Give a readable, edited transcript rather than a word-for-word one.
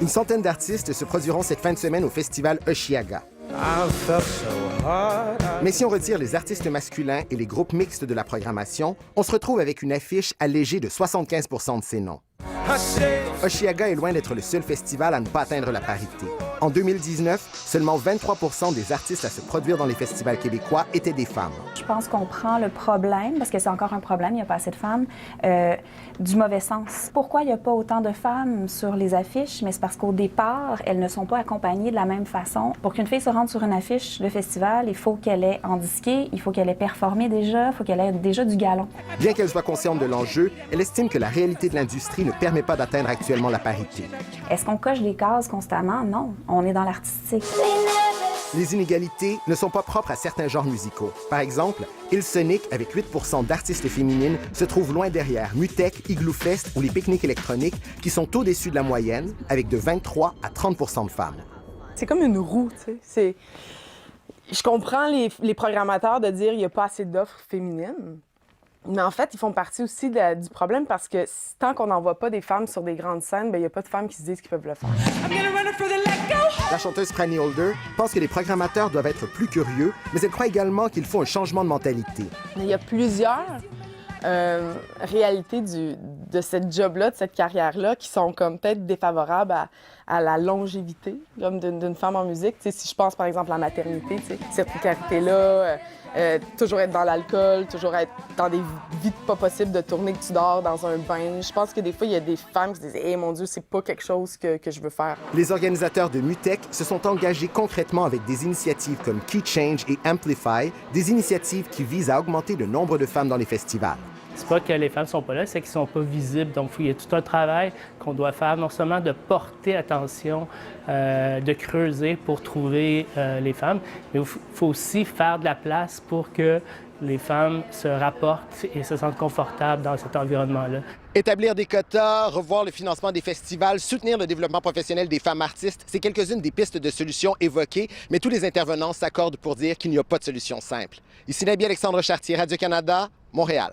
Une centaine d'artistes se produiront cette fin de semaine au festival Osheaga. Mais si on retire les artistes masculins et les groupes mixtes de la programmation, on se retrouve avec une affiche allégée de 75 % de ces noms. Osheaga est loin d'être le seul festival à ne pas atteindre la parité. En 2019, seulement 23 % des artistes à se produire dans les festivals québécois étaient des femmes. Je pense qu'on prend le problème, parce que c'est encore un problème, il n'y a pas assez de femmes, du mauvais sens. Pourquoi il n'y a pas autant de femmes sur les affiches? Mais c'est parce qu'au départ, elles ne sont pas accompagnées de la même façon. Pour qu'une fille se rende sur une affiche de festival, il faut qu'elle ait en disqué, il faut qu'elle ait performé déjà, il faut qu'elle ait déjà du galon. Bien qu'elle soit consciente de l'enjeu, elle estime que la réalité de l'industrie ne permet pas d'atteindre actuellement la parité. Est-ce qu'on coche des cases constamment? Non, on est dans l'artistique. Les inégalités ne sont pas propres à certains genres musicaux. Par exemple, Hillsonic, avec 8 % d'artistes féminines, se trouve loin derrière Mutech, Igloo Fest ou les pique-niques électroniques, qui sont au-dessus de la moyenne, avec de 23 à 30 % de femmes. C'est comme une roue, tu sais. Je comprends les programmateurs de dire qu'il n'y a pas assez d'offres féminines. Mais en fait, ils font partie aussi du problème parce que tant qu'on n'envoie pas des femmes sur des grandes scènes, il n'y a pas de femmes qui se disent qu'ils peuvent le faire. La chanteuse Franny Holder pense que les programmateurs doivent être plus curieux, mais elle croit également qu'il faut un changement de mentalité. Mais il y a plusieurs réalités de cette job-là, de cette carrière-là, qui sont comme peut-être défavorables à la longévité comme d'une femme en musique. T'sais, si je pense par exemple à la maternité, cette précarité-là, toujours être dans l'alcool, toujours être dans des vies pas possibles de tourner que tu dors dans un bain. Je pense que des fois, il y a des femmes qui se disent « Hey, mon Dieu, c'est pas quelque chose que je veux faire. » Les organisateurs de Mutech se sont engagés concrètement avec des initiatives comme Key Change et Amplify, des initiatives qui visent à augmenter le nombre de femmes dans les festivals. C'est pas que les femmes sont pas là, c'est qu'elles sont pas visibles. Donc, il y a tout un travail qu'on doit faire, non seulement de porter attention, de creuser pour trouver les femmes, mais il faut aussi faire de la place pour que les femmes se rapportent et se sentent confortables dans cet environnement-là. Établir des quotas, revoir le financement des festivals, soutenir le développement professionnel des femmes artistes, c'est quelques-unes des pistes de solutions évoquées, mais tous les intervenants s'accordent pour dire qu'il n'y a pas de solution simple. Ici Nabi Alexandre Chartier, Radio-Canada, Montréal.